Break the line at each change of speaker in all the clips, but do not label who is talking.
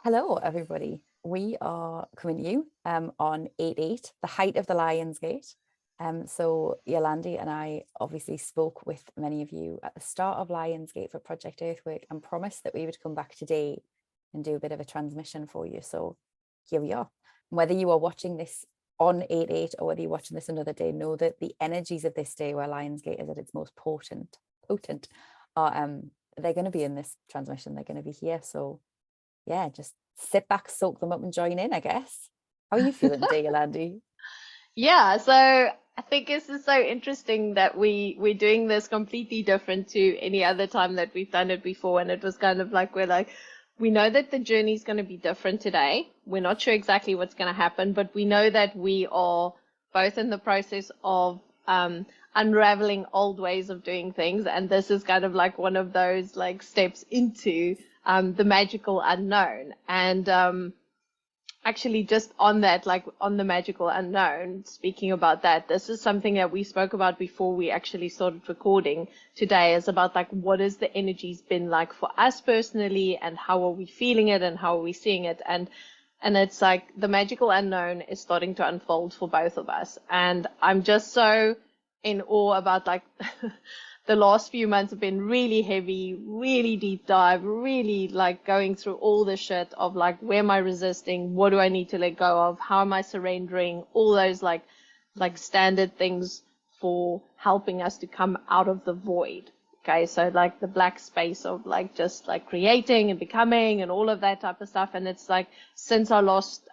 Hello, everybody. We are coming to you on 8/8, the height of the Lion's Gate. So Yolandi and I obviously spoke with many of you at the start of Lion's Gate for Project Earthwork and promised that we would come back today and do a bit of a transmission for you. So here we are. Whether you are watching this on 8/8 or whether you're watching this another day, know that the energies of this day where Lion's Gate is at its most potent are they're going to be in this transmission. They're going to be here. So yeah, just sit back, soak them up and join in, I guess. How are you feeling today, Yolandi?
Yeah, so I think this is so interesting that we're doing this completely different to any other time that we've done it before, and it was kind of like we know that the journey is going to be different today. We're not sure exactly what's going to happen, but we know that we are both in the process of unraveling old ways of doing things, and this is kind of like one of those like steps into the magical unknown. And actually, just on that, like on the magical unknown, speaking about that, this is something that we spoke about before we actually started recording today, is about like what has the energies been like for us personally, and how are we feeling it, and how are we seeing it. And it's like the magical unknown is starting to unfold for both of us. And I'm just so in awe about like the last few months have been really heavy, really deep dive, really like going through all the shit of like, where am I resisting? What do I need to let go of? How am I surrendering? All those like standard things for helping us to come out of the void. Okay, so like the black space of like just like creating and becoming and all of that type of stuff. And it's like since our last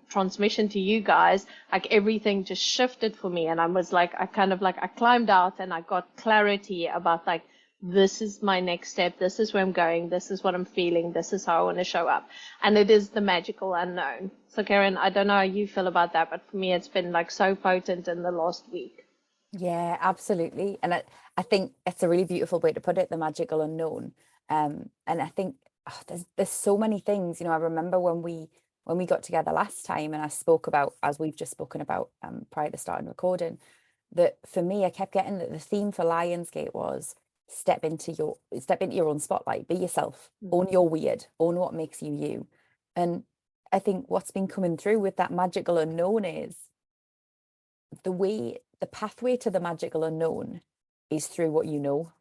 transmission to you guys, like everything just shifted for me. And I was like, I climbed out and I got clarity about like, this is my next step. This is where I'm going. This is what I'm feeling. This is how I want to show up. And it is the magical unknown. So Karen, I don't know how you feel about that, but for me, it's been like so potent in the last week.
Yeah, absolutely. And I think it's a really beautiful way to put it, the magical unknown. And I think there's so many things, I remember when we got together last time and I spoke about, as we've just spoken about prior to starting recording, that for me, I kept getting that the theme for Lionsgate was step into your own spotlight, be yourself, own your weird, own what makes you you. And I think what's been coming through with that magical unknown is the pathway to the magical unknown is through what you know,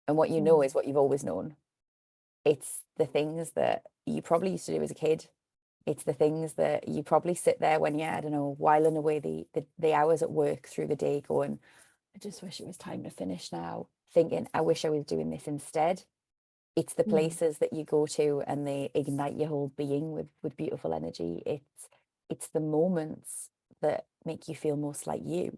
and what you know is what you've always known. It's the things that you probably used to do as a kid. It's the things that you probably sit there when you're, I don't know, whiling away the hours at work through the day going, I just wish it was time to finish now, thinking, I wish I was doing this instead. It's the
Mm.
places that you go to and they ignite your whole being with beautiful energy. It's the moments that make you feel most like you.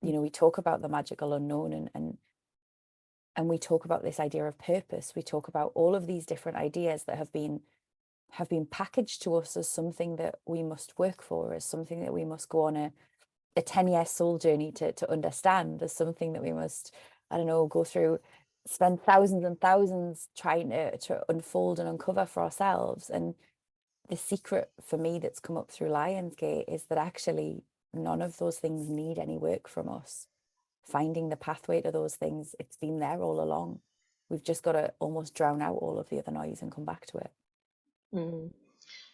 We talk about the magical unknown, and we talk about this idea of purpose. We talk about all of these different ideas that have been packaged to us as something that we must work for, as something that we must go on a 10-year soul journey to understand, as something that we must, I don't know, go through, spend thousands and thousands trying to unfold and uncover for ourselves. And the secret for me that's come up through Lionsgate is that actually none of those things need any work from us. Finding the pathway to those things, it's been there all along. We've just got to almost drown out all of the other noise and come back to it.
Mm.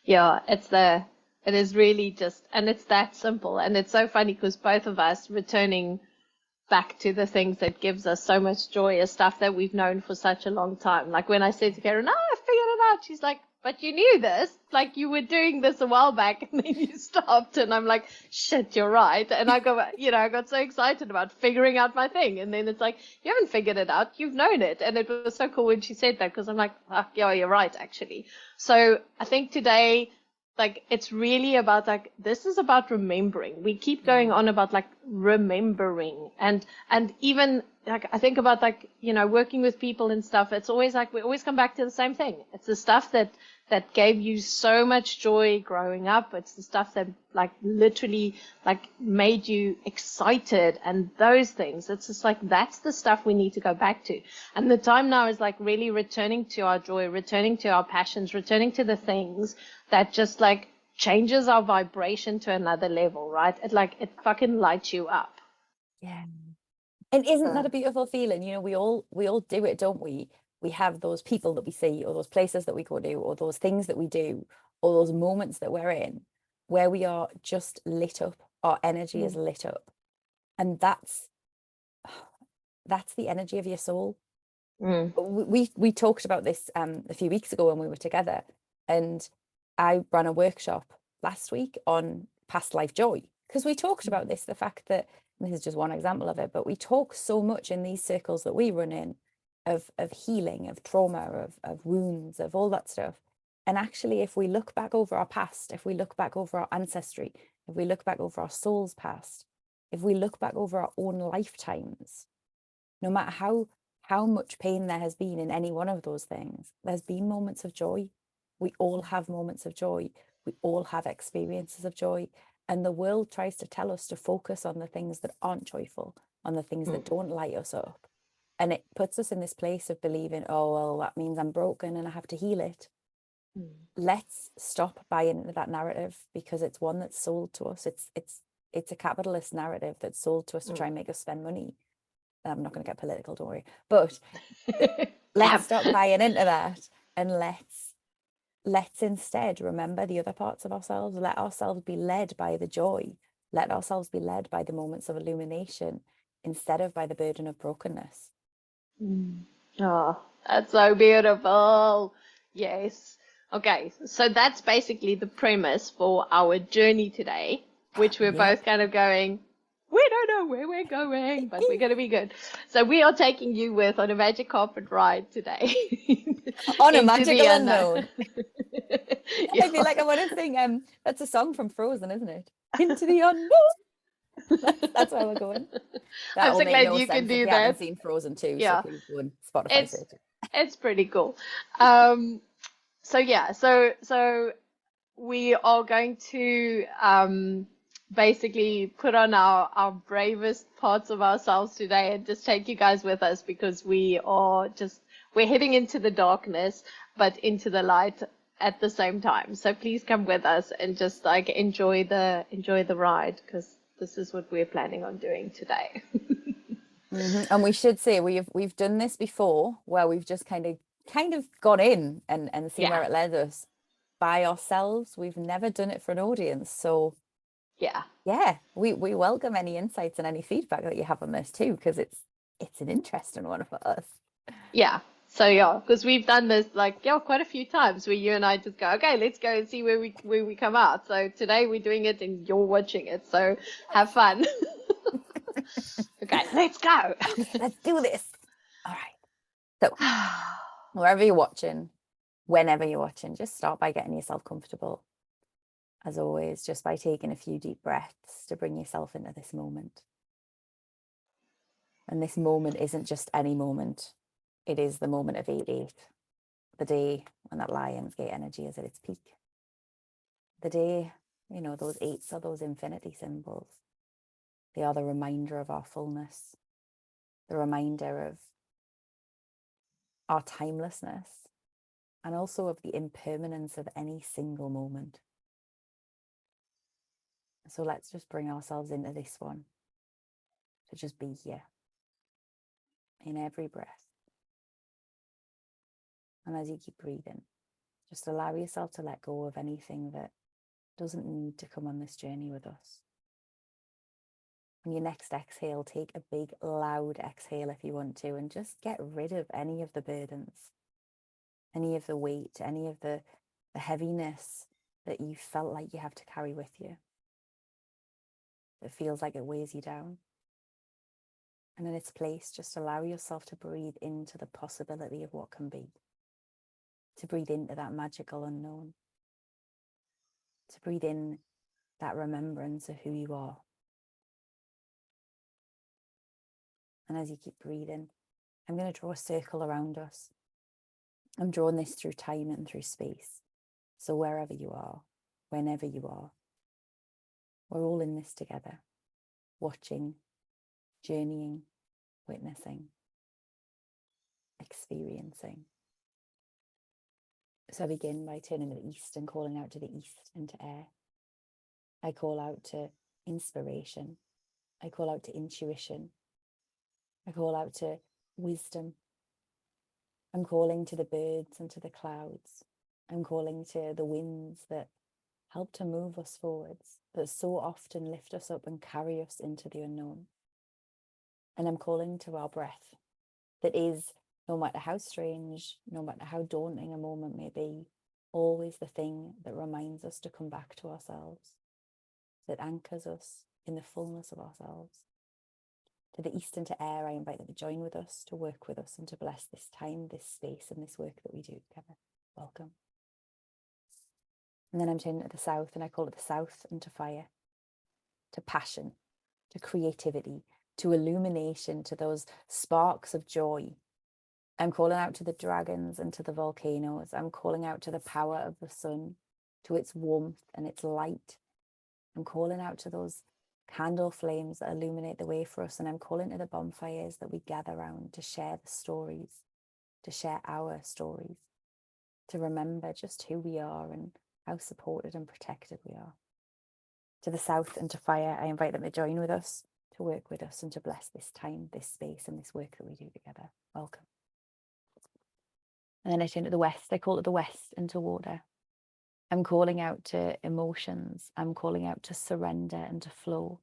Yeah, it is really just, and it's that simple. And it's so funny because both of us returning back to the things that gives us so much joy is stuff that we've known for such a long time. Like when I said to Karen, I figured it out. She's like, but you knew this, like you were doing this a while back and then you stopped. And I'm like, shit, you're right. And I got so excited about figuring out my thing. And then it's like, you haven't figured it out. You've known it. And it was so cool when she said that because I'm like, oh, yeah, you're right, actually. So I think today, like it's really about like this is about remembering. We keep going on about like remembering, and even like I think about like working with people and stuff. It's always like we always come back to the same thing. It's the stuff that gave you so much joy growing up. It's the stuff that like literally like made you excited, and those things. It's just like that's the stuff we need to go back to. And the time now is like really returning to our joy, returning to our passions, returning to the things that just like changes our vibration to another level, right? It fucking lights you up.
Yeah. And isn't that
So,
a beautiful feeling? We all do it, don't we? we have those people that we see, or those places that we go to, or those things that we do, or those moments that we're in, where we are just lit up, our energy is lit up. And that's the energy of your soul. We talked about this a few weeks ago when we were together, and I ran a workshop last week on past life joy, because we talked about this, the fact that, and this is just one example of it, but we talk so much in these circles that we run in of healing, of trauma, of wounds, of all that stuff. And actually, if we look back over our past, if we look back over our ancestry, if we look back over our soul's past, if we look back over our own lifetimes, no matter how much pain there has been in any one of those things, there's been moments of joy. We all have moments of joy. We all have experiences of joy. And the world tries to tell us to focus on the things that aren't joyful, on the things that don't light us up. And it puts us in this place of believing, oh, well, that means I'm broken and I have to heal it. Let's stop buying into that narrative, because it's one that's sold to us. It's a capitalist narrative that's sold to us to try and make us spend money. I'm not going to get political, don't worry. But let's stop buying into that, and let's instead remember the other parts of ourselves. Let ourselves be led by the joy. Let ourselves be led by the moments of illumination, instead of by the burden of brokenness.
Oh, that's so beautiful. Yes. Okay, so that's basically the premise for our journey today, which we're both kind of going, we don't know where we're going, but we're going to be good. So we are taking you with on a magic carpet ride today.
On a magical unknown.
Yeah.
I feel like I want to sing, that's a song from Frozen, isn't it? Into the unknown. That's where we're going. That
I'm
will
so
make
glad
no
you can
sense if
do
you haven't
that.
seen Frozen 2, so
Yeah.
please go and Spotify search it.
It's pretty cool. So yeah, so we are going to basically put on our bravest parts of ourselves today and just take you guys with us, because we're heading into the darkness but into the light at the same time. So please come with us and just like enjoy the ride, because this is what we're planning on doing today.
And we should say we've done this before, where we've just kind of gone in and seen where it led us by ourselves. We've never done it for an audience, so yeah, we welcome any insights and any feedback that you have on this too, because it's an interesting one for us.
So because we've done this quite a few times, where you and I just go, okay, let's go and see where we come out. So today we're doing it and you're watching it, so have fun. Okay, let's go.
Let's do this. All right. So wherever you're watching, whenever you're watching, just start by getting yourself comfortable. As always, just by taking a few deep breaths to bring yourself into this moment. And this moment isn't just any moment. It is the moment of 8/8, the day when that Lionsgate energy is at its peak. The day, those eights are those infinity symbols. They are the reminder of our fullness, the reminder of our timelessness, and also of the impermanence of any single moment. So let's just bring ourselves into this one, to just be here in every breath. And as you keep breathing, just allow yourself to let go of anything that doesn't need to come on this journey with us. On your next exhale, take a big, loud exhale if you want to, and just get rid of any of the burdens, any of the weight, any of the heaviness that you felt like you have to carry with you. It feels like it weighs you down. And in its place, just allow yourself to breathe into the possibility of what can be, to breathe into that magical unknown, to breathe in that remembrance of who you are. And as you keep breathing, I'm going to draw a circle around us. I'm drawing this through time and through space. So wherever you are, whenever you are, we're all in this together, watching, journeying, witnessing, experiencing. So I begin by turning to the east and calling out to the east and to air. I call out to inspiration. I call out to intuition. I call out to wisdom. I'm calling to the birds and to the clouds. I'm calling to the winds that help to move us forwards, that so often lift us up and carry us into the unknown. And I'm calling to our breath, that is, no matter how strange, no matter how daunting a moment may be, always the thing that reminds us to come back to ourselves, that anchors us in the fullness of ourselves. To the east and to air, I invite them to join with us, to work with us, and to bless this time, this space, and this work that we do together. Welcome. And then I'm turning to the south, and I call it the south and to fire, to passion, to creativity, to illumination, to those sparks of joy. I'm calling out to the dragons and to the volcanoes. I'm calling out to the power of the sun, to its warmth and its light. I'm calling out to those candle flames that illuminate the way for us. And I'm calling to the bonfires that we gather around to share the stories, to share our stories, to remember just who we are and how supported and protected we are. To the south and to fire, I invite them to join with us, to work with us, and to bless this time, this space, and this work that we do together. Welcome. And then I turn to the west. I call it the west and to water. I'm calling out to emotions. I'm calling out to surrender and to flow.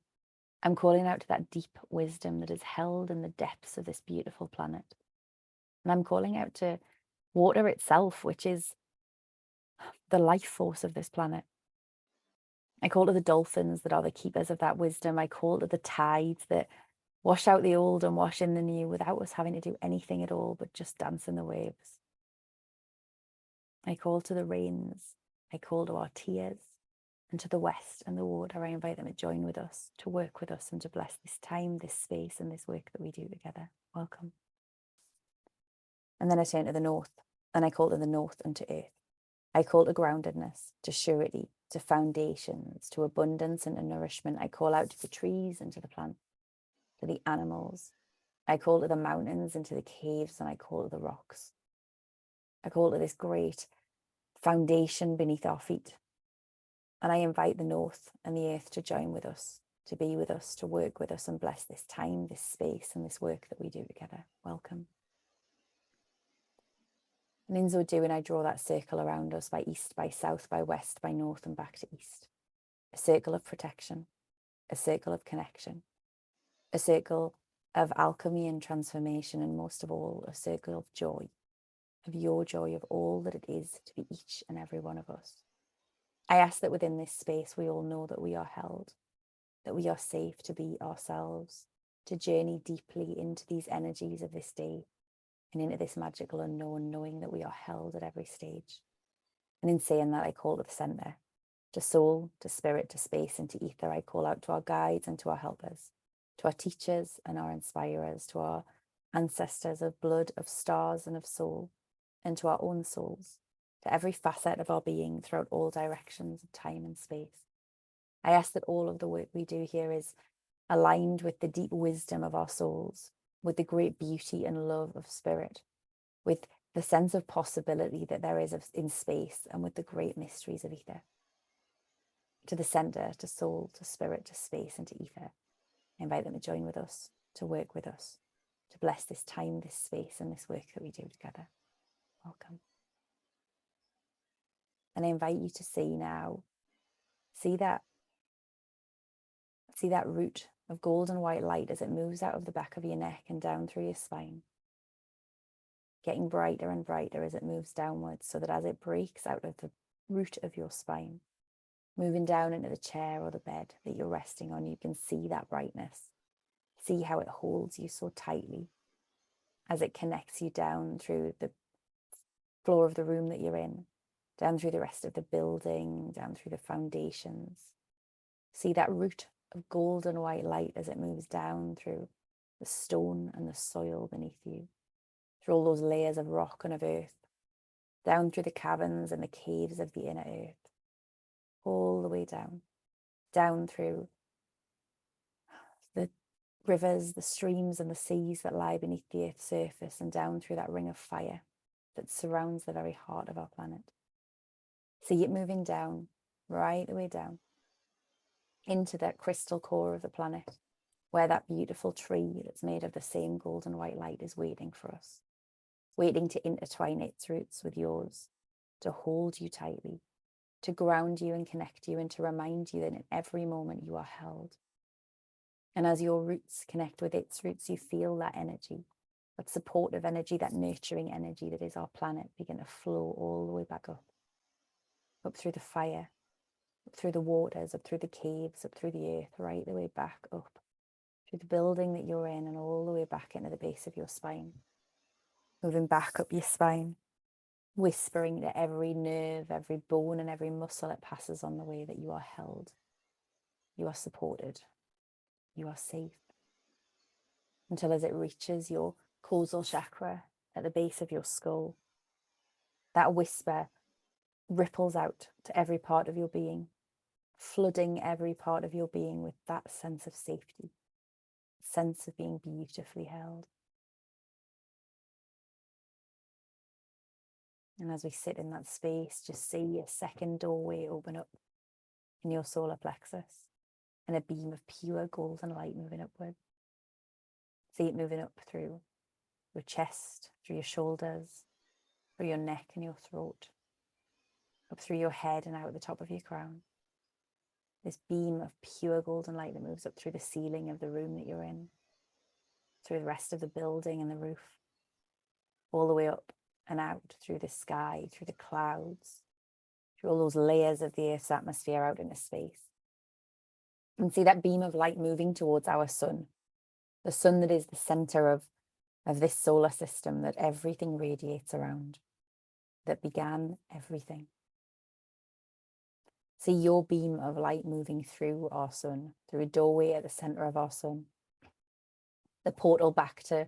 I'm calling out to that deep wisdom that is held in the depths of this beautiful planet. And I'm calling out to water itself, which is the life force of this planet. I call to the dolphins that are the keepers of that wisdom. I call to the tides that wash out the old and wash in the new without us having to do anything at all but just dance in the waves. I call to the rains. I call to our tears. And to the west and the water, I invite them to join with us, to work with us, and to bless this time, this space, and this work that we do together. Welcome. And then I turn to the north, and I call to the north and to earth. I call to groundedness, to surety, to foundations, to abundance and to nourishment. I call out to the trees and to the plants, to the animals. I call to the mountains and to the caves, and I call to the rocks. I call to this great foundation beneath our feet. And I invite the north and the earth to join with us, to be with us, to work with us, and bless this time, this space, and this work that we do together. Welcome. And in so doing, I draw that circle around us by east, by south, by west, by north, and back to east. A circle of protection, a circle of connection, a circle of alchemy and transformation, and most of all, a circle of joy, of your joy, of all that it is to be each and every one of us. I ask that within this space, we all know that we are held, that we are safe to be ourselves, to journey deeply into these energies of this day and into this magical unknown, knowing that we are held at every stage. And in saying that, I call to the center, to soul, to spirit, to space, and to ether. I call out to our guides and to our helpers, to our teachers and our inspirers, to our ancestors of blood, of stars, and of soul, and to our own souls, to every facet of our being throughout all directions of time and space. I ask that all of the work we do here is aligned with the deep wisdom of our souls, with the great beauty and love of spirit, with the sense of possibility that there is in space, and with the great mysteries of ether. To the center, to soul, to spirit, to space, and to ether, I invite them to join with us, to work with us, to bless this time, this space, and this work that we do together. Welcome. And I invite you to see now, see that root of golden white light as it moves out of the back of your neck and down through your spine, getting brighter and brighter as it moves downwards, so that as it breaks out of the root of your spine, moving down into the chair or the bed that you're resting on, you can see that brightness. See how it holds you so tightly as it connects you down through the floor of the room that you're in, down through the rest of the building, down through the foundations. See that root of golden white light as it moves down through the stone and the soil beneath you, through all those layers of rock and of earth, down through the caverns and the caves of the inner earth, all the way down, down through the rivers, the streams and the seas that lie beneath the earth's surface, and down through that ring of fire that surrounds the very heart of our planet. See it moving down, right the way down, into that crystal core of the planet, where that beautiful tree that's made of the same golden white light is waiting for us. waiting to intertwine its roots with yours, to hold you tightly, to ground you and connect you, and to remind you that in every moment you are held. And as your roots connect with its roots, you feel that energy, that supportive energy, that nurturing energy that is our planet begin to flow all the way back up through the fire, up through the waters, up through the caves, up through the earth, right the way back up through the building that you're in, and all the way back into the base of your spine, moving back up your spine, whispering to every nerve, every bone, and every muscle it passes on the way that you are held, you are supported, you are safe, until as it reaches your causal chakra at the base of your skull, that whisper ripples out to every part of your being, flooding every part of your being with that sense of safety, sense of being beautifully held. And as we sit in that space, just see a second doorway open up in your solar plexus and a beam of pure golden light moving upward. See it moving up through your chest, through your shoulders, through your neck and your throat, up through your head and out the top of your crown. This beam of pure golden light that moves up through the ceiling of the room that you're in, through the rest of the building and the roof, all the way up and out through the sky, through the clouds, through all those layers of the Earth's atmosphere out into space. And see that beam of light moving towards our sun, the sun that is the center of this solar system that everything radiates around, that began everything. See your beam of light moving through our sun, through a doorway at the center of our sun, the portal back to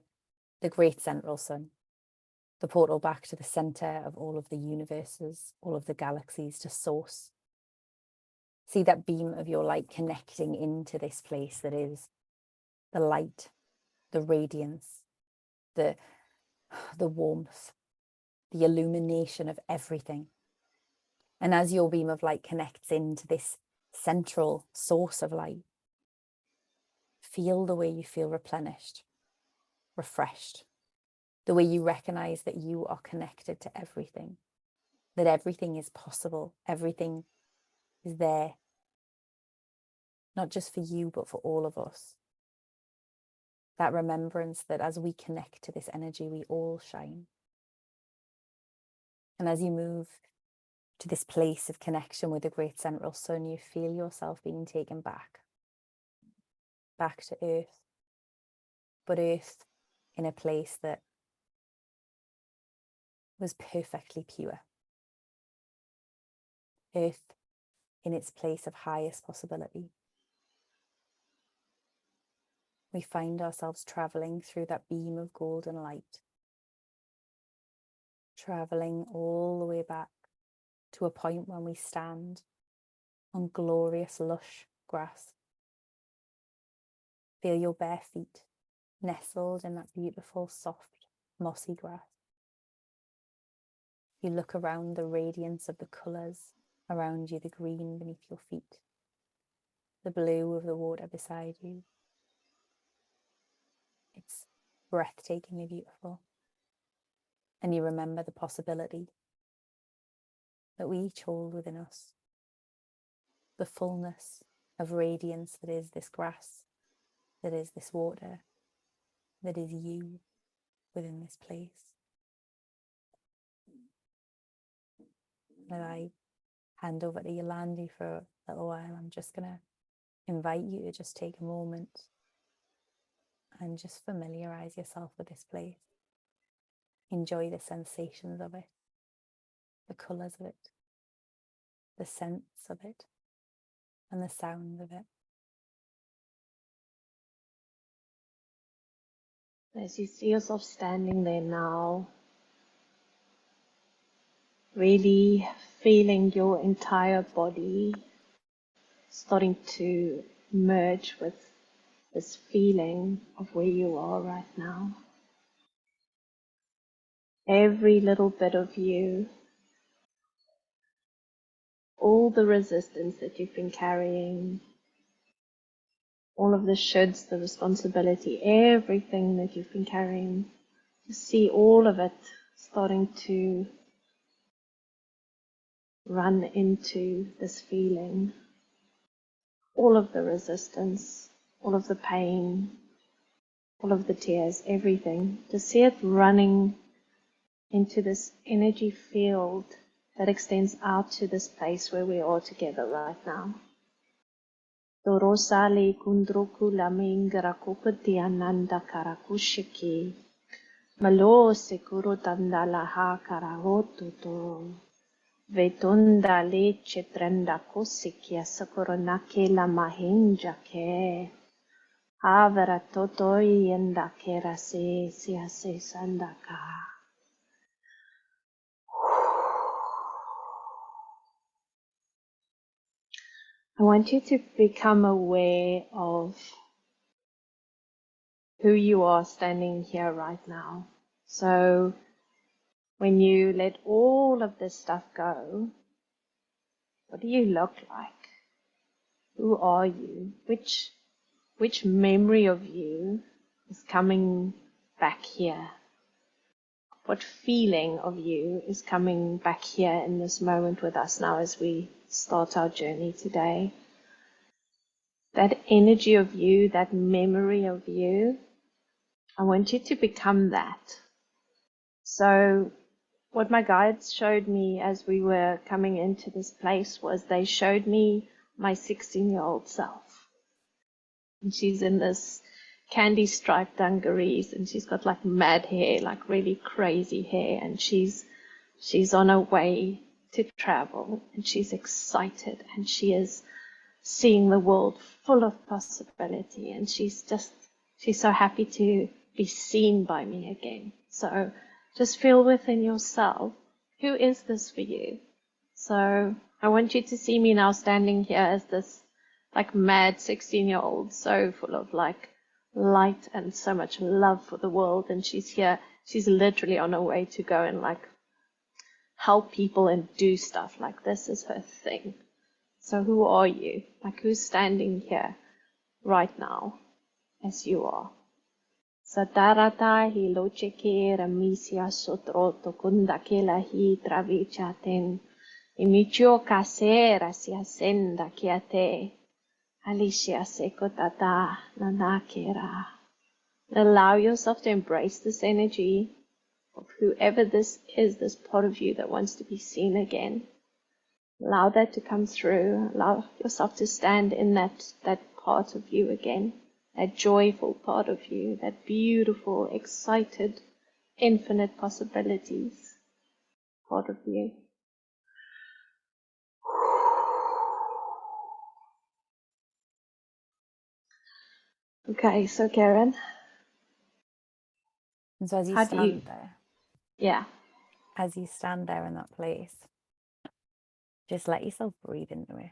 the great central sun, the portal back to the center of all of the universes, all of the galaxies, to source. See that beam of your light connecting into this place that is the light, the radiance, the warmth, the illumination of everything. And as your beam of light connects into this central source of light, feel the way you feel replenished, refreshed, the way you recognize that you are connected to everything, that everything is possible, everything is there, not just for you, but for all of us. That remembrance that as we connect to this energy, we all shine. And as you move to this place of connection with the great central sun, you feel yourself being taken back to earth, but earth in a place that was perfectly pure. Earth in its place of highest possibility. We find ourselves traveling through that beam of golden light, traveling all the way back to a point when we stand on glorious, lush grass. Feel your bare feet nestled in that beautiful, soft, mossy grass. You look around the radiance of the colours around you, the green beneath your feet, the blue of the water beside you. It's breathtakingly beautiful. And you remember the possibility that we each hold within us, the fullness of radiance that is this grass, that is this water, that is you within this place. That I hand over to Yolandi for a little while, I'm just going to invite you to just take a moment and just familiarize yourself with this place. Enjoy the sensations of it, the colours of it, the scents of it, and the sound of it.
As you see yourself standing there now, really feeling your entire body starting to merge with this feeling of where you are right now. Every little bit of you, all the resistance that you've been carrying, all of the shoulds, the responsibility, everything that you've been carrying, just see all of it starting to run into this feeling, all of the resistance, all of the pain, all of the tears, everything. To see it running into this energy field that extends out to this place where we are together right now. Dorosali kundruku lamingara kupati ananda karakushiki. Malo sekuru tandala ha karahotuto. Vetunda leche trenda kosikia sakuronake la mahinja ke. Avera totoi yenda kera se sandaka. I want you to become aware of who you are standing here right now. So when you let all of this stuff go, what do you look like? Who are you? Which memory of you is coming back here? What feeling of you is coming back here in this moment with us now as we start our journey today? That energy of you, that memory of you, I want you to become that. So what my guides showed me as we were coming into this place was they showed me my 16-year-old self. And she's in this candy striped dungarees and she's got like mad hair, like really crazy hair, and she's on her way to travel and she's excited and she is seeing the world full of possibility, and she's so happy to be seen by me again. So just feel within yourself, who is this for you? So I want you to see me now standing here as this like mad 16-year-old, so full of like light and so much love for the world, and she's here, she's literally on her way to go and like help people and do stuff. Like this is her thing. So who are you? Like who's standing here right now as you are? Satarata hi locheke ramisia sotroto kundakela hi travichaten imichio kasera si asenda kiate alicia sekotata nanakera. Allow yourself to embrace this energy of whoever this is, this part of you that wants to be seen again. Allow that to come through. Allow yourself to stand in that part of you again, that joyful part of you, that beautiful, excited, infinite possibilities part of you. Okay, so Karen.
And so as you
How
stand
do you,
there,
yeah.
as you stand there in that place, just let yourself breathe into it.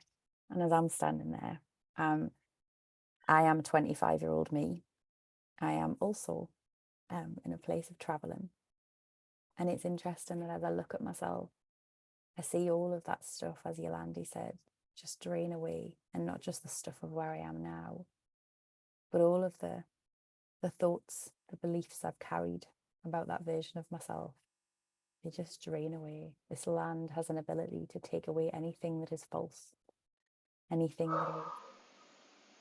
And as I'm standing there, I am 25-year-old me. I am also in a place of traveling. And it's interesting that as I look at myself, I see all of that stuff, as Yolandi said, just drain away. And not just the stuff of where I am now, but all of the thoughts, the beliefs I've carried about that version of myself. They just drain away. This land has an ability to take away anything that is false, anything that is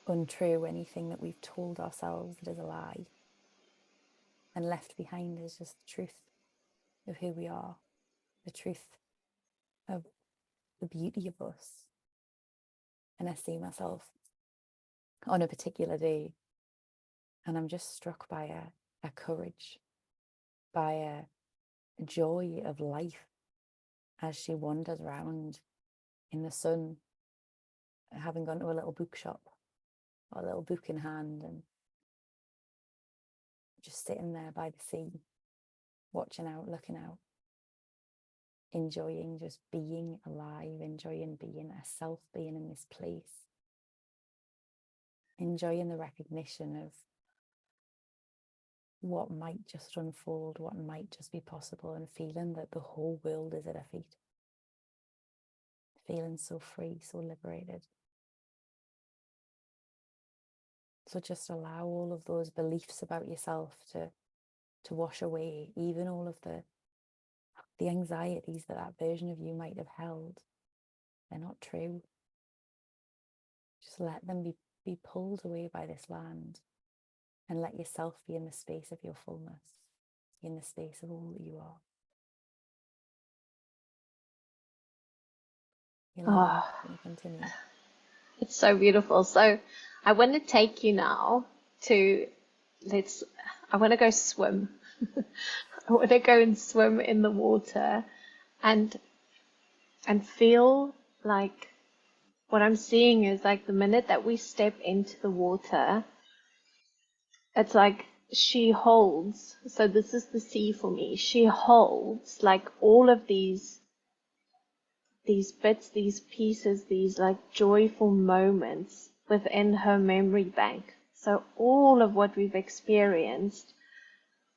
untrue, anything that we've told ourselves that is a lie. And left behind is just the truth of who we are, the truth of the beauty of us. And I see myself on a particular day, and I'm just struck by a courage, by a joy of life as she wanders around in the sun, having gone to a little bookshop, or a little book in hand, and just sitting there by the sea, watching out, looking out, enjoying just being alive, enjoying being herself, being in this place, enjoying the recognition of what might just unfold, what might just be possible, and feeling that the whole world is at her feet. Feeling so free, so liberated. So just allow all of those beliefs about yourself to wash away, even all of the the anxieties that that version of you might have held, they're not true. Just let them be pulled away by this land, and let yourself be in the space of your fullness, in the space of all that you are. Yolanda,
Oh,
can you continue?
it's so beautiful. So I want to take you now to I want to go swim. I want to go and swim in the water and feel like what I'm seeing is like the minute that we step into the water, it's like she holds, so this is the sea for me. She holds like all of these bits, these pieces, these like joyful moments within her memory bank. So all of what we've experienced,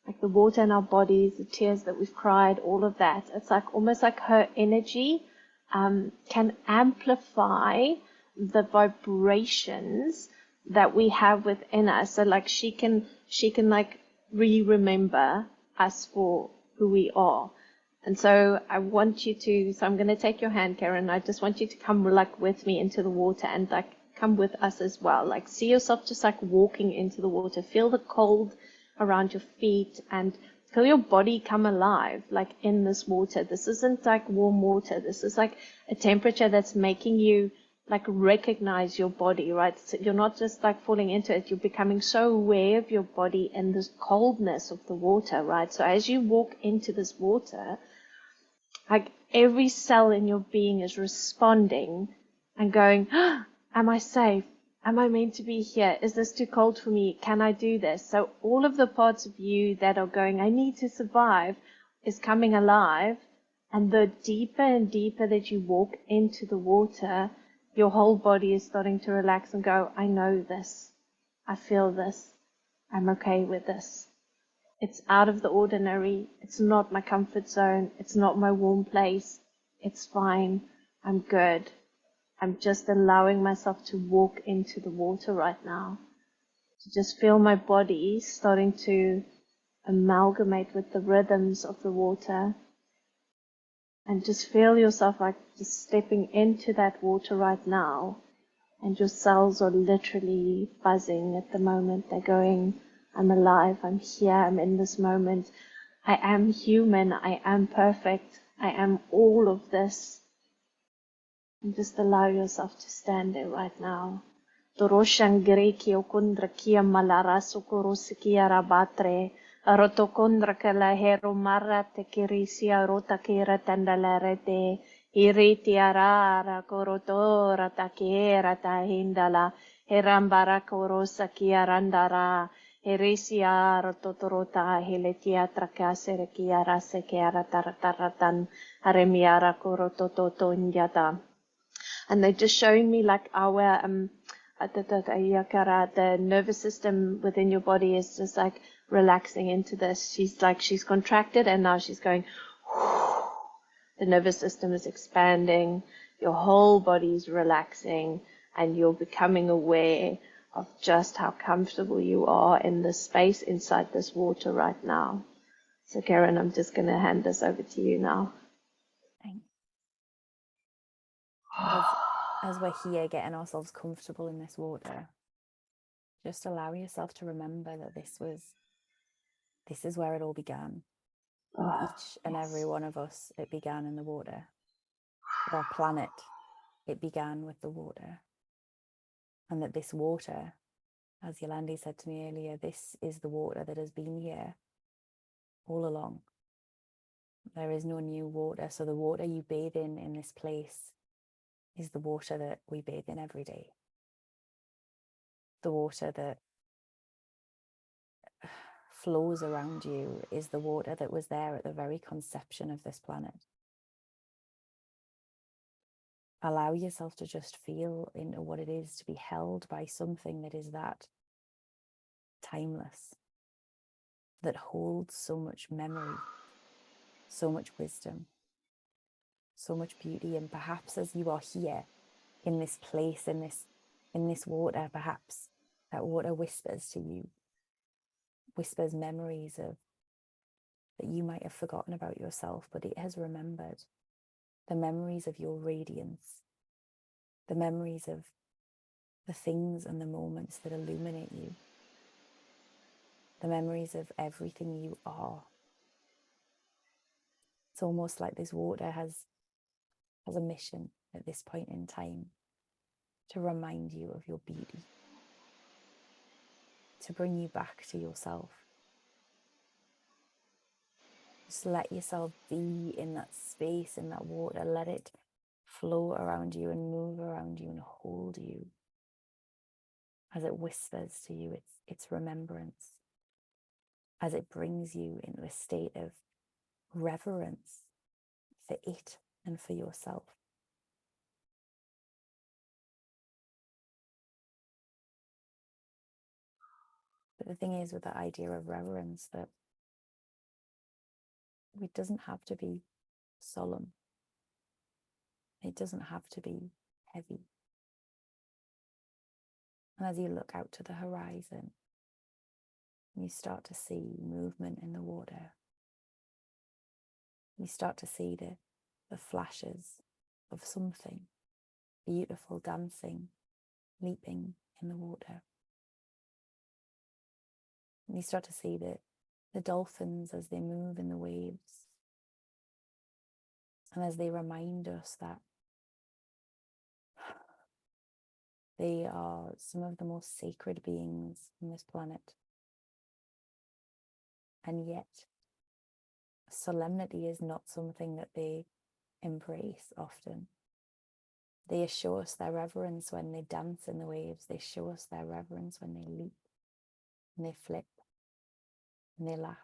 like the water in our bodies, the tears that we've cried, all of that, it's like almost like her energy can amplify the vibrations that we have within us. So like she can like remember us for who we are. And so I want you to, so I'm going to take your hand, Karen. I just want you to come like with me into the water and like come with us as well. Like see yourself just like walking into the water. Feel the cold around your feet and feel your body come alive like in this water. This isn't like warm water. This is like a temperature that's making you like recognize your body, right? So you're not just like falling into it. You're becoming so aware of your body and this coldness of the water, right? So as you walk into this water, like every cell in your being is responding and going, oh, am I safe? Am I meant to be here? Is this too cold for me? Can I do this? So all of the parts of you that are going, I need to survive, is coming alive. And the deeper and deeper that you walk into the water, your whole body is starting to relax and go, I know this. I feel this. I'm okay with this. It's out of the ordinary. It's not my comfort zone. It's not my warm place. It's fine. I'm good. I'm just allowing myself to walk into the water right now. To just feel my body starting to amalgamate with the rhythms of the water. And just feel yourself like just stepping into that water right now. And your cells are literally buzzing at the moment. They're going, I'm alive, I'm here, I'm in this moment. I am human, I am perfect, I am all of this. And just allow yourself to stand there right now. Toroshan greki okundra kia malarasu korosikia rabatre. Rotokondra kala hero marra te kirisia rota kira tandalarete. Iriti arara korotora takera tahindala. Herambara korosa kia randara. Herisia rototorota hiletia trakasere kia rase kia ratarataratan. Haremiara korotototo njata. And they're just showing me like our the nervous system within your body is just like relaxing into this. She's contracted and now she's going. The nervous system is expanding. Your whole body is relaxing, and you're becoming aware of just how comfortable you are in this space inside this water right now. So, Karen, I'm just going to hand this over to you now.
Thanks. As we're here getting ourselves comfortable in this water, just allow yourself to remember that this is where it all began. With each and every one of us, it began in the water. For our planet, it began with the water. And that this water, as Yolandi said to me earlier, this is the water that has been here all along. There is no new water. So the water you bathe in this place is the water that we bathe in every day. The water that flows around you is the water that was there at the very conception of this planet. Allow yourself to just feel into what it is to be held by something that is that timeless, that holds so much memory, so much wisdom, so much beauty. And perhaps as you are here in this place, in this water, perhaps that water whispers to you, whispers memories of that you might have forgotten about yourself, but it has remembered the memories of your radiance, the memories of the things and the moments that illuminate you, the memories of everything you are. It's almost like this water has a mission at this point in time to remind you of your beauty, to bring you back to yourself. Just let yourself be in that space, in that water. Let it flow around you and move around you and hold you as it whispers to you its remembrance, as it brings you into a state of reverence for it and for yourself. But the thing is with that idea of reverence, that it doesn't have to be solemn. It doesn't have to be heavy. And as you look out to the horizon, you start to see movement in the water. You start to see the flashes of something beautiful dancing, leaping in the water. And you start to see the dolphins as they move in the waves. And as they remind us that they are some of the most sacred beings on this planet. And yet, solemnity is not something that they embrace often. They show us their reverence when they dance in the waves. They show us their reverence when they leap, and they flip, and they laugh.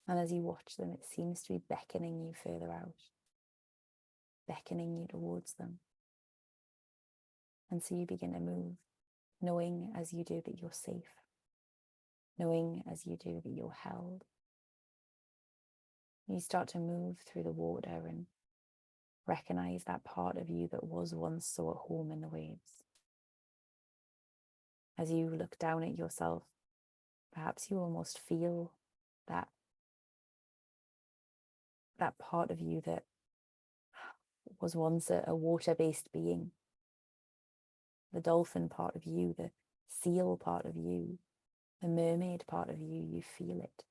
And as you watch them, it seems to be beckoning you further out, beckoning you towards them. And so you begin to move, knowing as you do that you're safe, knowing as you do that you're held. You start to move through the water and recognize that part of you that was once so at home in the waves. As you look down at yourself, perhaps you almost feel that part of you that was once a water-based being. The dolphin part of you, the seal part of you, the mermaid part of you, you feel it.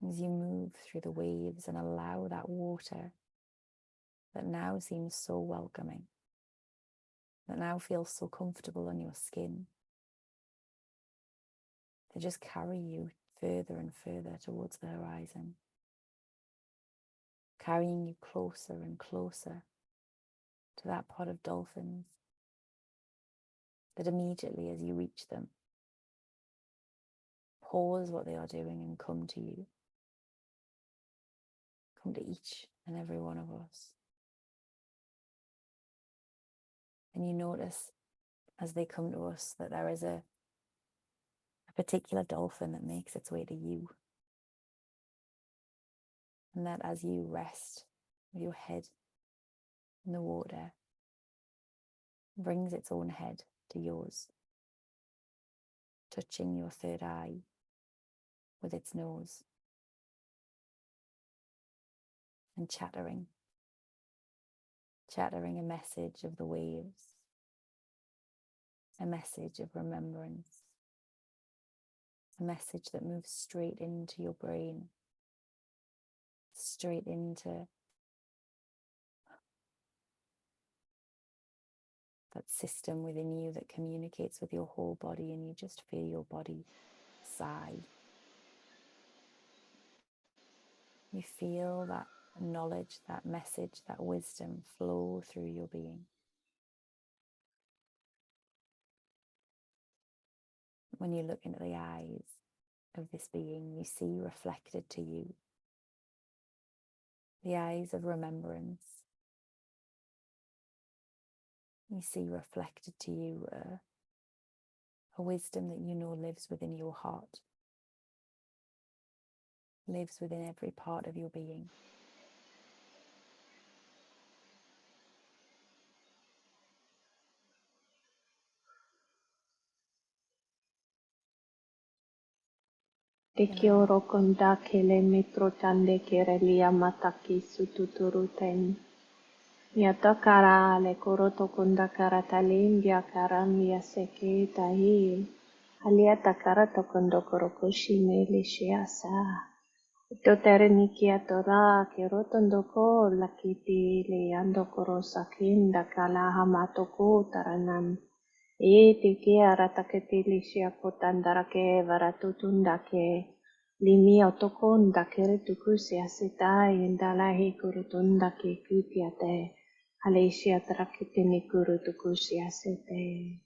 As you move through the waves and allow that water that now seems so welcoming, that now feels so comfortable on your skin, to just carry you further and further towards the horizon, carrying you closer and closer to that pod of dolphins that immediately as you reach them, pause what they are doing and come to you. Come to each and every one of us. And you notice as they come to us that there is a particular dolphin that makes its way to you. And that as you rest with your head in the water, brings its own head to yours, touching your third eye with its nose and chattering a message of the waves, a message of remembrance, a message that moves straight into your brain, straight into that system within you that communicates with your whole body, and you just feel your body sigh. You feel that knowledge, that message, that wisdom flow through your being. When you look into the eyes of this being, you see reflected to you the eyes of remembrance. You see reflected to you a wisdom that you know lives within your heart, lives within every part of your being.
Te kioro konda kele metro tande kere lia mataki sututuru ten. Miata kara le koroto konda kara talindia kara mia seke tahi. Alia takara tokondo korokoshi mele shiasa. Ito tere nikia tora ke rotondo ko lakiti le ando koro sakinda kala hamato ko taranam. E te ke aratakete le shia kotandara ke varatutunda ke limi otokonda kere tukusi asitai indala he kurutunda ke kutiate. Aleshia trakete ni kuru tukusi asete.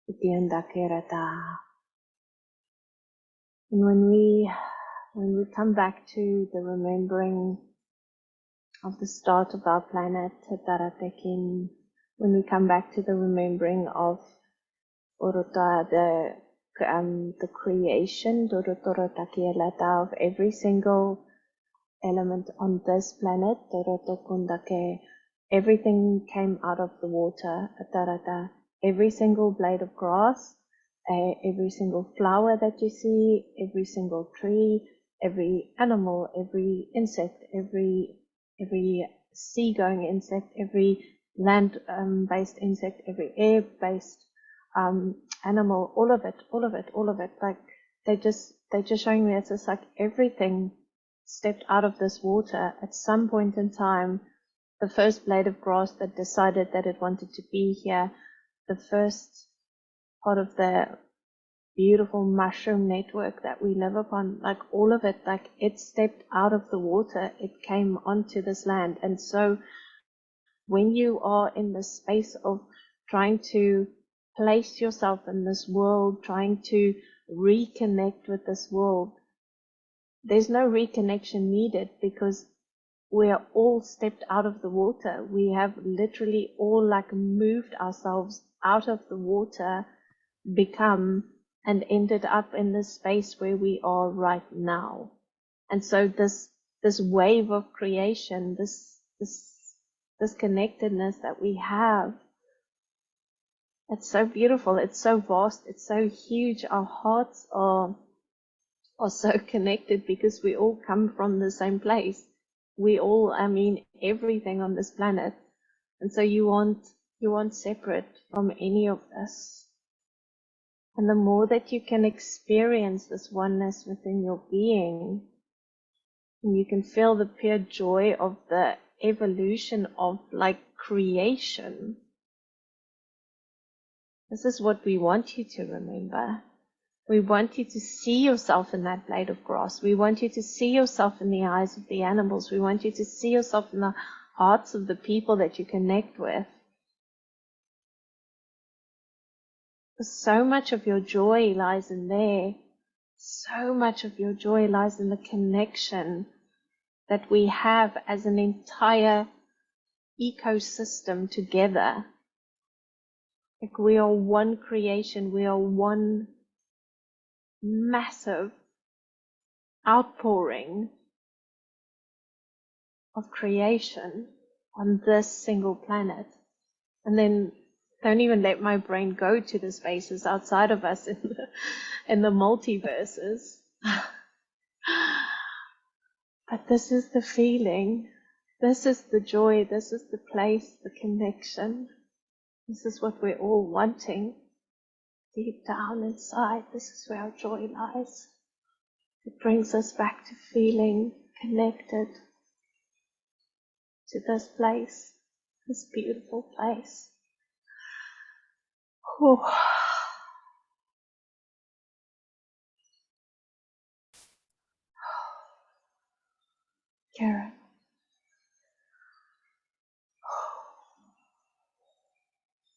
Itianda kerata. And when we come back to the remembering of the start of our planet, Taratekin, when we come back to the remembering of Orota, the creation, Dorotorotakielata, of every single element on this planet, Dorotokundake, everything came out of the water, Tarata, every single blade of grass, every single flower that you see, every single tree, every animal, every insect, every sea-going insect, every land-based insect, every air-based animal, all of it. Like they're just showing me it's just like everything stepped out of this water at some point in time. The first blade of grass that decided that it wanted to be here, the first part of the beautiful mushroom network that we live upon, like all of it, like it stepped out of the water, it came onto this land. And so when you are in the space of trying to place yourself in this world, trying to reconnect with this world, there's no reconnection needed because we are all stepped out of the water. We have literally all like moved ourselves out of the water, become and ended up in this space where we are right now. And so this wave of creation, this connectedness that we have, it's so beautiful, it's so vast, it's so huge. Our hearts are so connected because we all come from the same place. We all, I mean, everything on this planet. And so you aren't separate from any of this. And the more that you can experience this oneness within your being, and you can feel the pure joy of the evolution of like creation. This is what we want you to remember. We want you to see yourself in that blade of grass. We want you to see yourself in the eyes of the animals. We want you to see yourself in the hearts of the people that you connect with. So much of your joy lies in there. So much of your joy lies in the connection that we have as an entire ecosystem together. Like we are one creation. We are one massive outpouring of creation on this single planet. And then don't even let my brain go to the spaces outside of us in the multiverses. But this is the feeling, this is the joy, this is the place, the connection. This is what we're all wanting. Deep down inside, this is where our joy lies. It brings us back to feeling connected to this place, this beautiful place. Whew. Karen.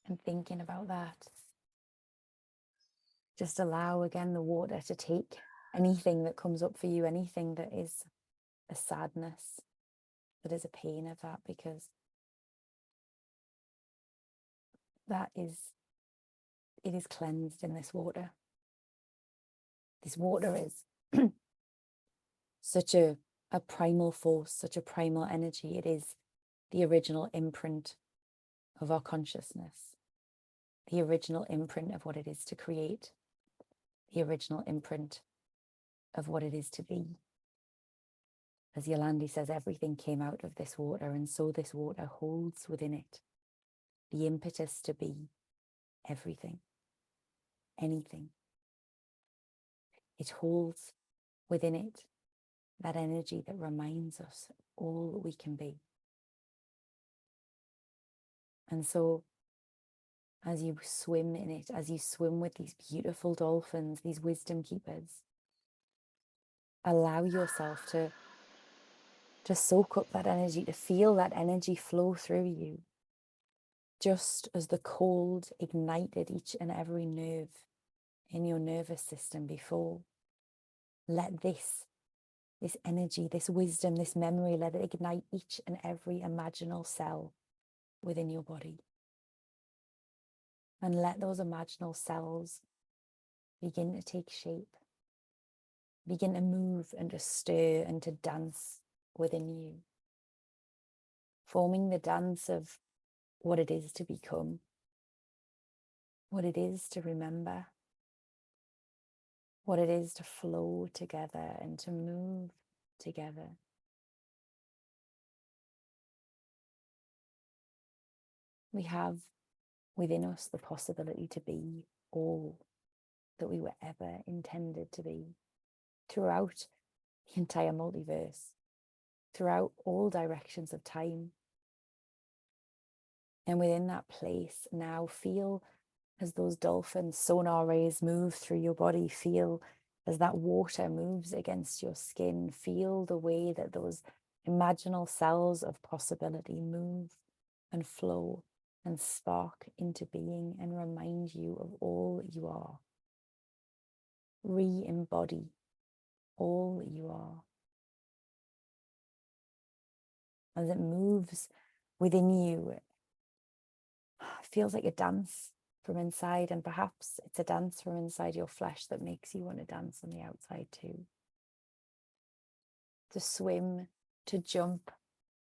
And thinking about that, just allow again the water to take anything that comes up for you, anything that is a sadness, that is a pain of that, because it is cleansed in this water. This water is such a primal force, such a primal energy. It is the original imprint of our consciousness, the original imprint of what it is to create, the original imprint of what it is to be. As Yolandi says, everything came out of this water, and so this water holds within it the impetus to be everything, anything. It holds within it that energy that reminds us all we can be. And so as you swim in it, as you swim with these beautiful dolphins, these wisdom keepers, allow yourself to soak up that energy, to feel that energy flow through you, just as the cold ignited each and every nerve in your nervous system before. Let this energy, this wisdom, this memory, let it ignite each and every imaginal cell within your body. And let those imaginal cells begin to take shape, begin to move and to stir and to dance within you, forming the dance of what it is to become, what it is to remember, what it is to flow together and to move together. We have within us the possibility to be all that we were ever intended to be throughout the entire multiverse, throughout all directions of time. And within that place, now feel as those dolphin sonar rays move through your body, feel as that water moves against your skin, feel the way that those imaginal cells of possibility move and flow and spark into being and remind you of all you are. Re-embody all you are. As it moves within you, it feels like a dance from inside, and perhaps it's a dance from inside your flesh that makes you want to dance on the outside too. To swim, to jump,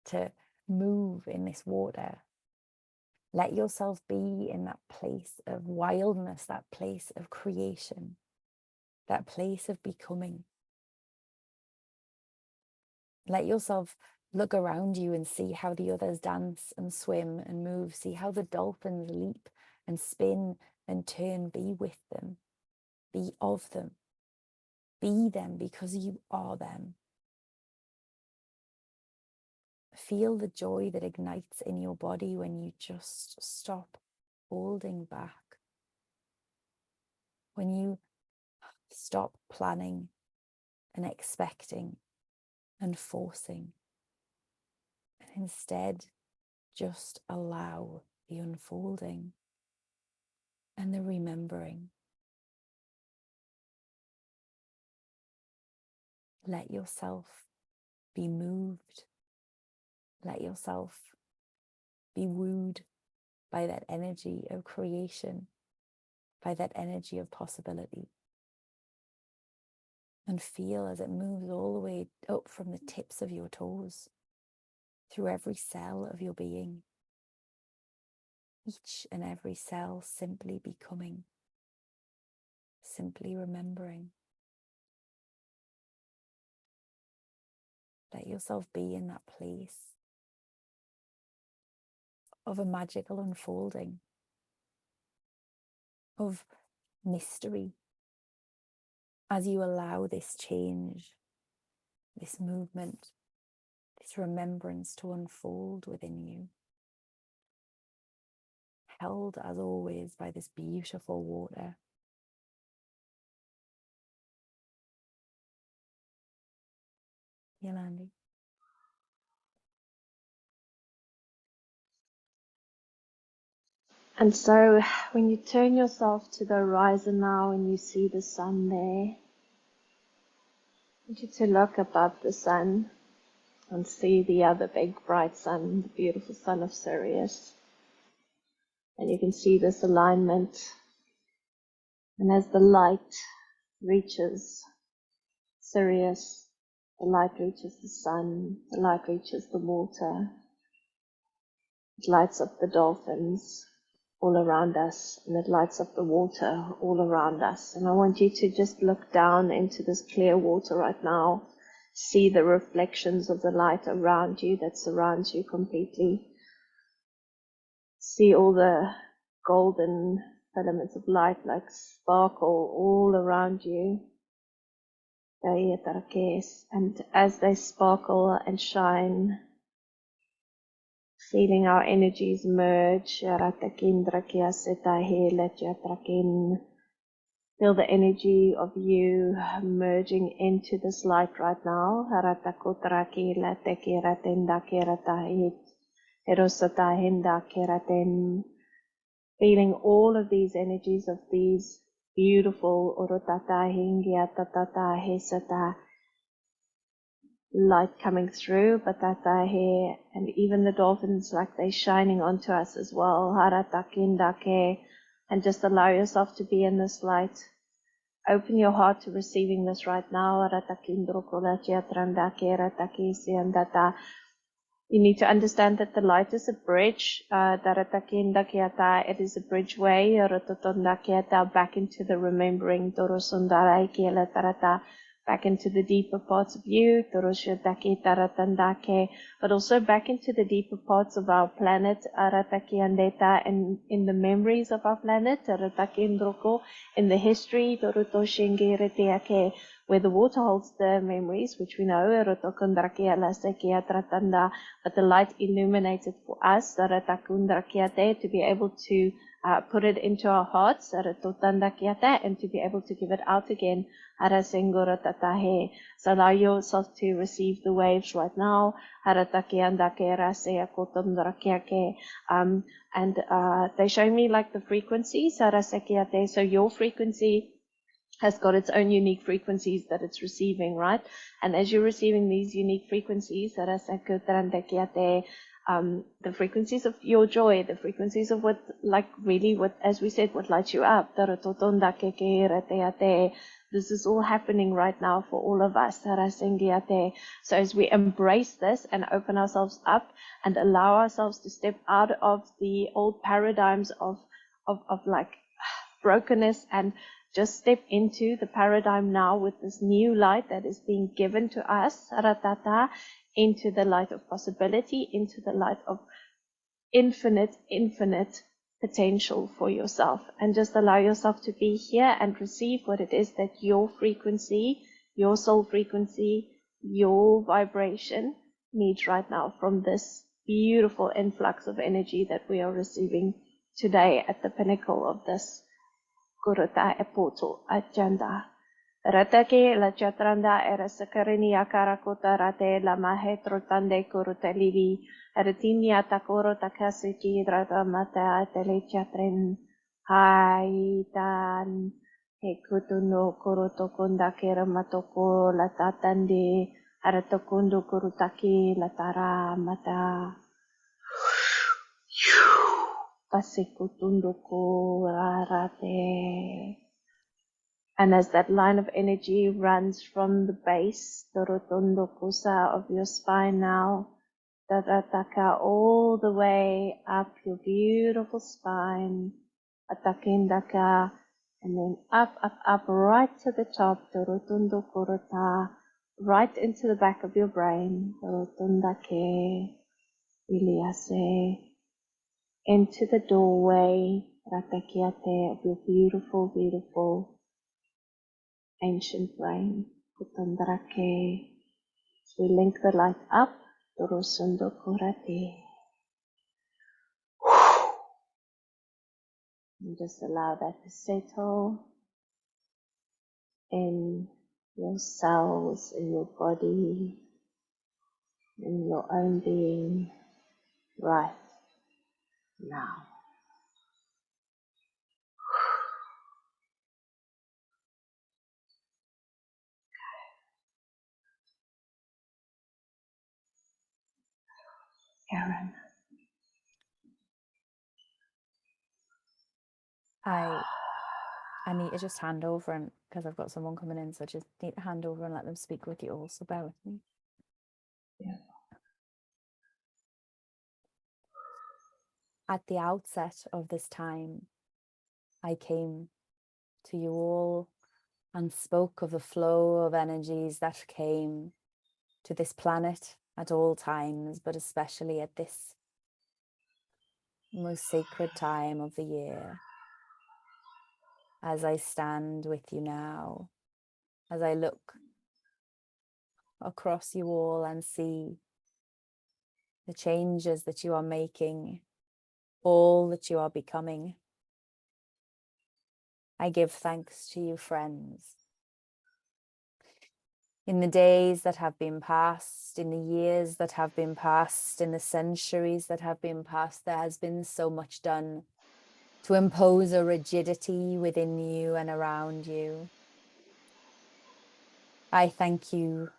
to move in this water. Let yourself be in that place of wildness, that place of creation, that place of becoming. Let yourself look around you and see how the others dance and swim and move. See how the dolphins leap and spin and turn. Be with them. Be of them. Be them because you are them. Feel the joy that ignites in your body when you just stop holding back. When you stop planning and expecting and forcing, and instead just allow the unfolding and the remembering. Let yourself be moved. Let yourself be wooed by that energy of creation, by that energy of possibility. And feel as it moves all the way up from the tips of your toes, through every cell of your being. Each and every cell simply becoming, simply remembering. Let yourself be in that place of a magical unfolding, of mystery, as you allow this change, this movement, this remembrance to unfold within you, held as always by this beautiful water. Yolandi.
And so when you turn yourself to the horizon now and you see the sun there, I want you to look above the sun and see the other big bright sun, the beautiful sun of Sirius. And you can see this alignment. And as the light reaches Sirius, the light reaches the sun, the light reaches the water, it lights up the dolphins, all around us, and it lights up the water all around us. And I want you to just look down into this clear water right now, see the reflections of the light around you that surrounds you completely. See all the golden filaments of light like sparkle all around you. And as they sparkle and shine, feeling our energies merge, feel the energy of you merging into this light right now. Feeling all of these energies of these beautiful light coming through, and even the dolphins, like they're shining onto us as well. And just allow yourself to be in this light. Open your heart to receiving this right now. You need to understand that the light is a bridge. It is a bridgeway back into the remembering, back into the deeper parts of you, but also back into the deeper parts of our planet, and in the memories of our planet, in the history, where the water holds the memories, which we know, but the light illuminates it for us, to be able to put it into our hearts, and to be able to give it out again. So allow yourself to receive the waves right now. And they show me like the frequencies. So your frequency has got its own unique frequencies that it's receiving, right? And as you're receiving these unique frequencies, the frequencies of your joy, the frequencies of what, as we said, what lights you up. This is all happening right now for all of us. So as we embrace this and open ourselves up and allow ourselves to step out of the old paradigms of like brokenness, and just step into the paradigm now with this new light that is being given to us, into the light of possibility, into the light of infinite potential for yourself. And just allow yourself to be here and receive what it is that your frequency, your soul frequency, your vibration needs right now from this beautiful influx of energy that we are receiving today at the pinnacle of this Kuruta Epoto Agenda. Ratake la chatranda era sakarini akarakota rate la mahetrotande kuruta livi. Retinia takoro takasuki drata mata tele chatren. Haitan. Hekutuno kuruto kunda kera matoko la tatande. Aratokundo kurutaki la tara mata. And as that line of energy runs from the base, the rotondo kusa of your spine now, tarataka all the way up your beautiful spine, atakindaka, and then up, right to the top, the rotondo kurata, right into the back of your brain, the rotondake, iliase, into the doorway, ratakiate, of your beautiful, beautiful ancient brain. Kutandarake. So we link the light up, Dorosundo Kurate. And just allow that to settle in your cells, in your body, in your own being, right now. Karen.
I need to just hand over, and because I've got someone coming in, so I just need to hand over and let them speak with you all, so bear with me.
Yeah.
At the outset of this time, I came to you all and spoke of the flow of energies that came to this planet at all times, but especially at this most sacred time of the year. As I stand with you now, as I look across you all and see the changes that you are making, all that you are becoming, I give thanks to you, friends. In the days that have been past, in the years that have been past, in the centuries that have been past, there has been so much done to impose a rigidity within you and around you. I thank you,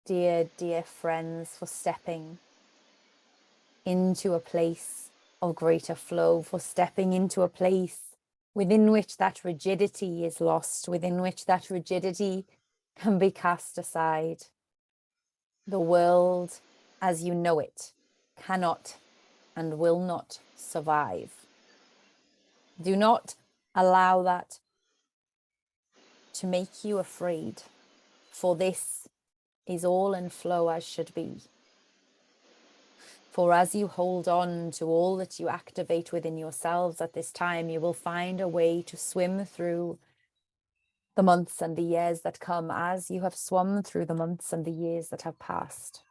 dear, dear friends, for stepping into a place of greater flow, for stepping into a place within which that rigidity is lost, within which that rigidity can be cast aside. The world as you know it cannot and will not survive. Do not allow that to make you afraid, for this is all in flow as should be. For as you hold on to all that you activate within yourselves at this time, you will find a way to swim through the months and the years that come, as you have swum through the months and the years that have passed.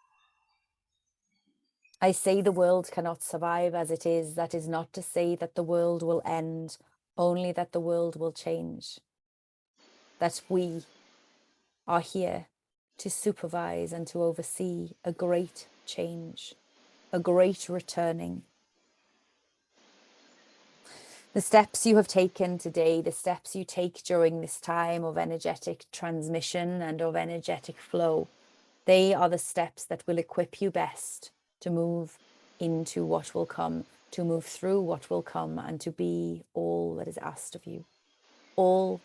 I say the world cannot survive as it is. That is not to say that the world will end, only that the world will change. That we are here to supervise and to oversee a great change, a great returning. The steps you have taken today, the steps you take during this time of energetic transmission and of energetic flow, they are the steps that will equip you best to move into what will come, to move through what will come, and to be all that is asked of you, all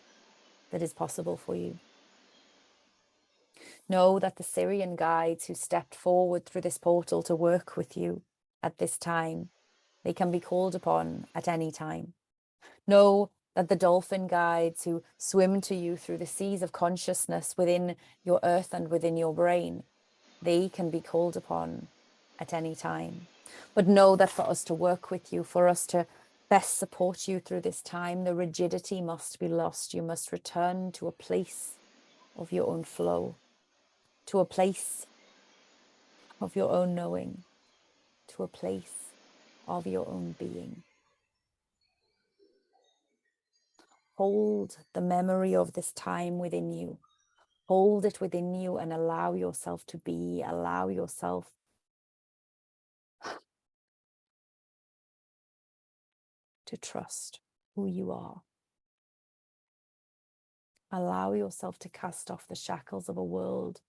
that is possible for you. Know that the Sirian guides who stepped forward through this portal to work with you at this time, they can be called upon at any time. Know that the dolphin guides who swim to you through the seas of consciousness within your earth and within your brain, they can be called upon at any time. But know that for us to work with you, for us to best support you through this time, the rigidity must be lost. You must return to a place of your own flow, to a place of your own knowing, to a place of your own being. Hold the memory of this time within you. Hold it within you and allow yourself to be, allow yourself to trust who you are. Allow yourself to cast off the shackles of a world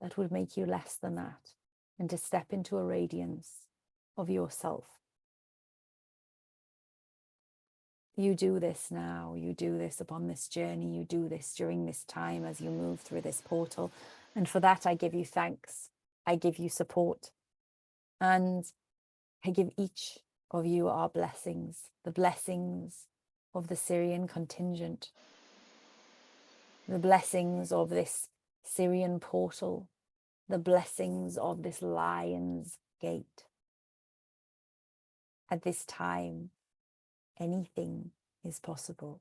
that would make you less than that, and to step into a radiance of yourself. You do this now, you do this upon this journey, you do this during this time as you move through this portal. And for that, I give you thanks, I give you support, and I give each of you our blessings, the blessings of the Syrian contingent, the blessings of this Syrian portal, the blessings of this lion's gate. At this time, anything is possible.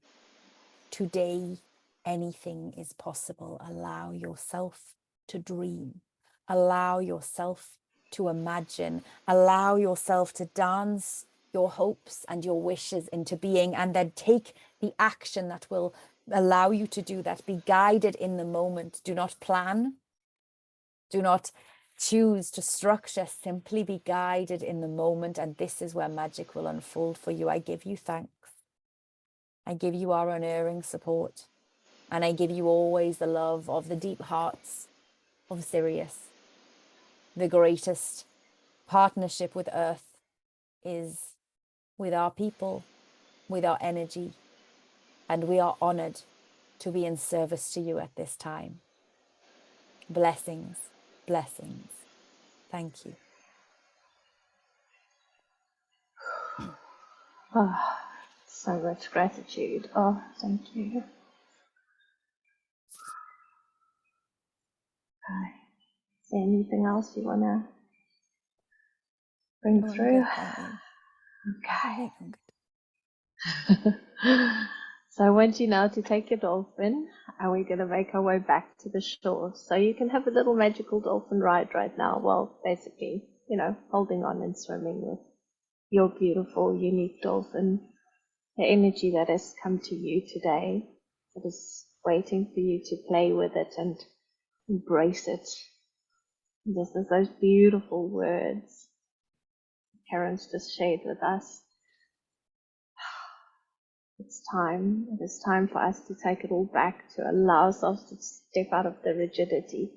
Today, anything is possible. Allow yourself to dream. Allow yourself to imagine. Allow yourself to dance your hopes and your wishes into being, and then take the action that will allow you to do that. Be guided in the moment. Do not plan. Do not choose to structure. Simply be guided in the moment, and this is where magic will unfold for you. I give you thanks. I give you our unerring support, and I give you always the love of the deep hearts of Sirius. The greatest partnership with Earth is with our people, with our energy, and we are honored to be in service to you at this time. Blessings, blessings. Thank you.
Oh, so much gratitude. Oh, thank you. Okay. Is there anything else you want to bring
Oh, I'm
through?
good, thank you.
Okay.
I think I'm good.
So I want you now to take your dolphin and we're going to make our way back to the shore. So you can have a little magical dolphin ride right now. Well, basically, holding on and swimming with your beautiful, unique dolphin. The energy that has come to you today, that is waiting for you to play with it and embrace it. Just as those beautiful words Karen's just shared with us. It's time. It is time for us to take it all back, to allow ourselves to step out of the rigidity.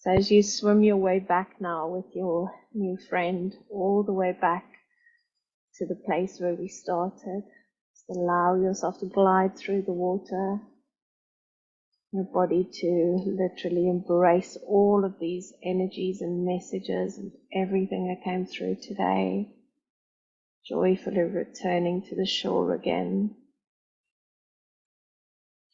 So as you swim your way back now with your new friend, all the way back to the place where we started, just allow yourself to glide through the water, your body to literally embrace all of these energies and messages and everything that came through today, joyfully returning to the shore again.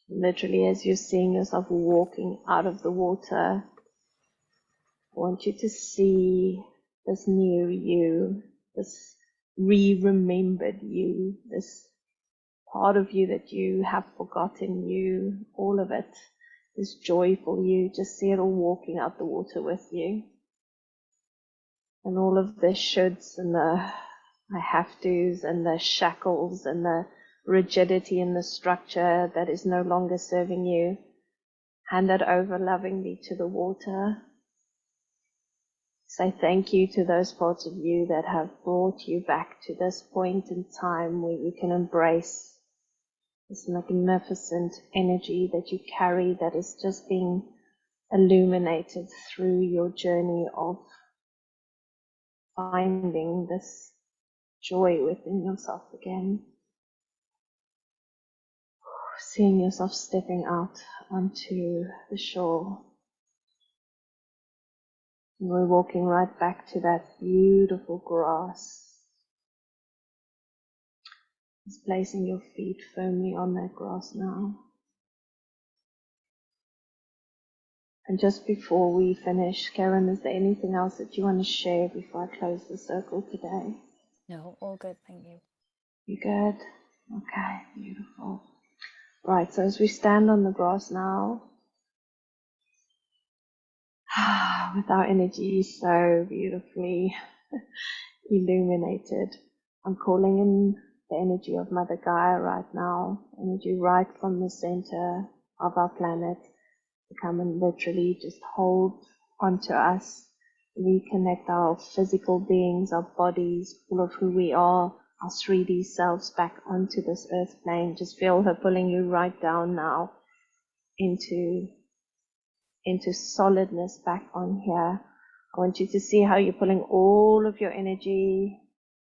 Literally, as you're seeing yourself walking out of the water, I want you to see this new you, this re-remembered you, this part of you that you have forgotten you, all of it, this joyful you. Just see it all walking out the water with you. And all of the shoulds and the I have tos and the shackles and the rigidity in the structure that is no longer serving you, hand that over lovingly to the water. Say thank you to those parts of you that have brought you back to this point in time where you can embrace this magnificent energy that you carry, that is just being illuminated through your journey of finding this joy within yourself again. Seeing yourself stepping out onto the shore. And we're walking right back to that beautiful grass. Just placing your feet firmly on that grass now. And just before we finish, Karen, is there anything else that you want to share before I close the circle today?
No, all good, thank you.
You good? Okay, beautiful. Right, so as we stand on the grass now, with our energy so beautifully illuminated, I'm calling in the energy of Mother Gaia right now, energy right from the center of our planet, to come and literally just hold onto us, reconnect our physical beings, our bodies, all of who we are, our 3D selves back onto this earth plane. Just feel her pulling you right down now into solidness back on here. I want you to see how you're pulling all of your energy,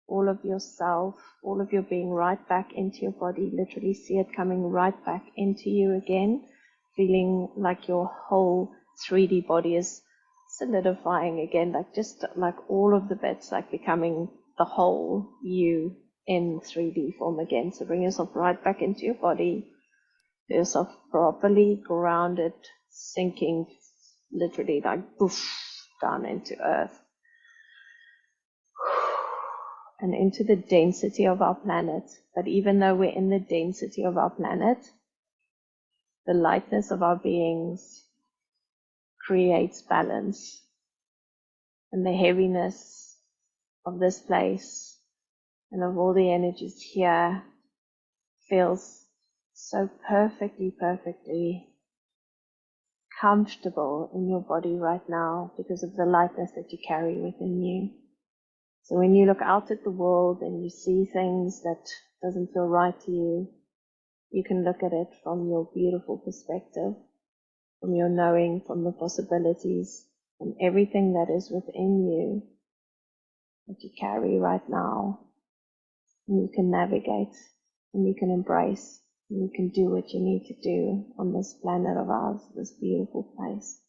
all of yourself, all of your being right back into your body. Literally see it coming right back into you again, feeling like your whole 3D body is solidifying again, like just like all of the bits like becoming the whole you in 3D form again. So bring yourself right back into your body, feel yourself properly grounded, sinking literally like poof down into earth and into the density of our planet. But even though we're in the density of our planet, the lightness of our beings creates balance, and the heaviness of this place and of all the energies here feels so perfectly comfortable in your body right now because of the lightness that you carry within you. So when you look out at the world and you see things that doesn't feel right to you, you can look at it from your beautiful perspective, from your knowing, from the possibilities, from everything that is within you that you carry right now. And you can navigate, and you can embrace, and you can do what you need to do on this planet of ours, this beautiful place.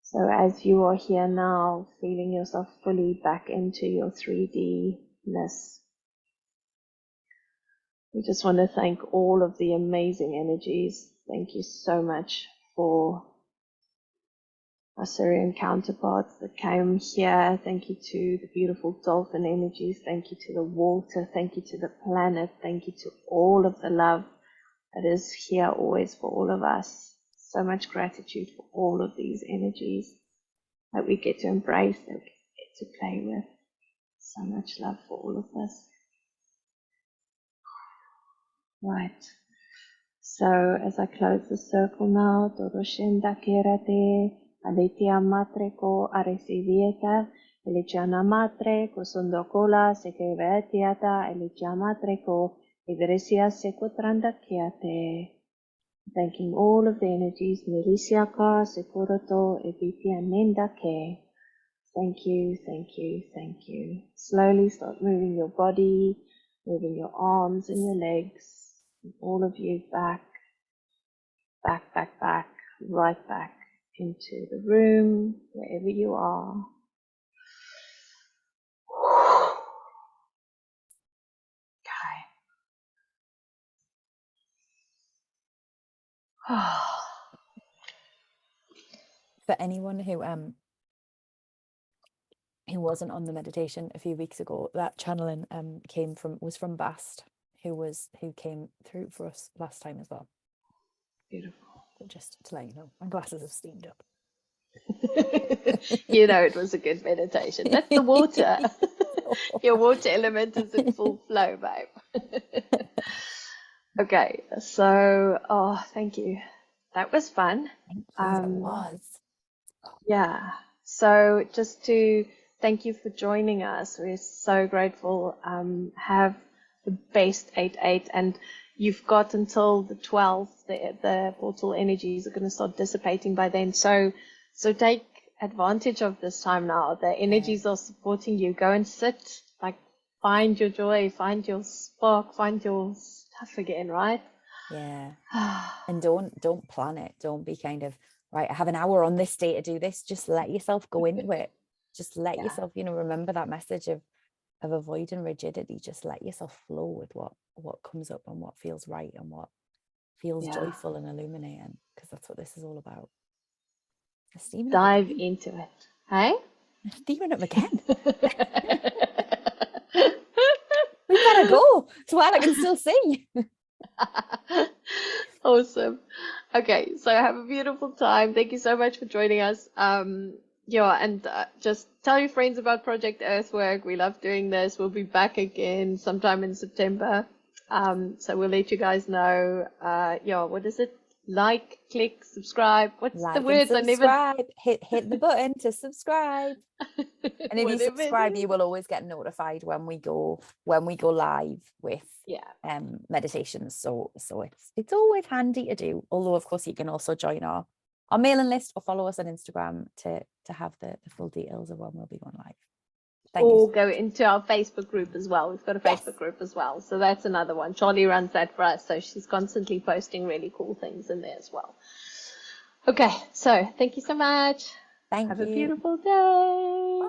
So as you are here now, feeling yourself fully back into your 3D We just want to thank all of the amazing energies. Thank you so much for our Syrian counterparts that came here. Thank you to the beautiful dolphin energies. Thank you to the water. Thank you to the planet. Thank you to all of the love that is here always for all of us. So much gratitude for all of these energies that we get to embrace, that we get to play with. So much love for all of this. Right. So as I close the circle now, Doroshenda Kerate, Aletia Matreko Aresivieta, Elichana Matre, Kosondokola, Sekevetiata, Elitia Matreko, Idresia Sekotranda Kiate. Thanking all of the energies, Nerisiaka, Sekoroto, Evitia Nenda Ke. Thank you, thank you, thank you. Slowly start moving your body, moving your arms and your legs. All of you back, right back into the room, wherever you are. Okay.
For anyone who wasn't on the meditation a few weeks ago, that channeling was from Bast, who came through for us last time as well.
Beautiful.
But just to let you know, my glasses have steamed up.
You know, it was a good meditation. That's the water. Your water element is in full flow, babe. Okay, so thank you. That was fun.
Thank you. It was.
Yeah. So just to thank you for joining us. We're so grateful. Have the best 8/8, and you've got until the 12th. The portal energies are going to start dissipating by then. So take advantage of this time now. The energies are supporting you. Go and sit. Like, find your joy, find your spark, find your stuff again, right?
Yeah. And don't plan it. Don't be kind of, right, I have an hour on this day to do this. Just let yourself go into it. Just let yourself, remember that message of avoiding rigidity. Just let yourself flow with what comes up and what feels right and what feels joyful and illuminating, because that's what this is all about.
Dive into it. Hey?
Steaming up again. We better go. It's while I can still see.
Awesome. Okay, so have a beautiful time. Thank you so much for joining us. Just tell your friends about Project Earthwork. We love doing this. We'll be back again sometime in September. So we'll let you guys know. What is it? Like, click, subscribe. What's the words?
Subscribe. Hit the button to subscribe. And if you subscribe, you will always get notified when we go live with meditations. So it's always handy to do. Although of course you can also join our mailing list or follow us on Instagram to have the full details of when we'll be going live.
Or go into our Facebook group as well. We've got a Facebook group as well. So that's another one. Charlie runs that for us. So she's constantly posting really cool things in there as well. Okay. So thank you so much. Have a beautiful day.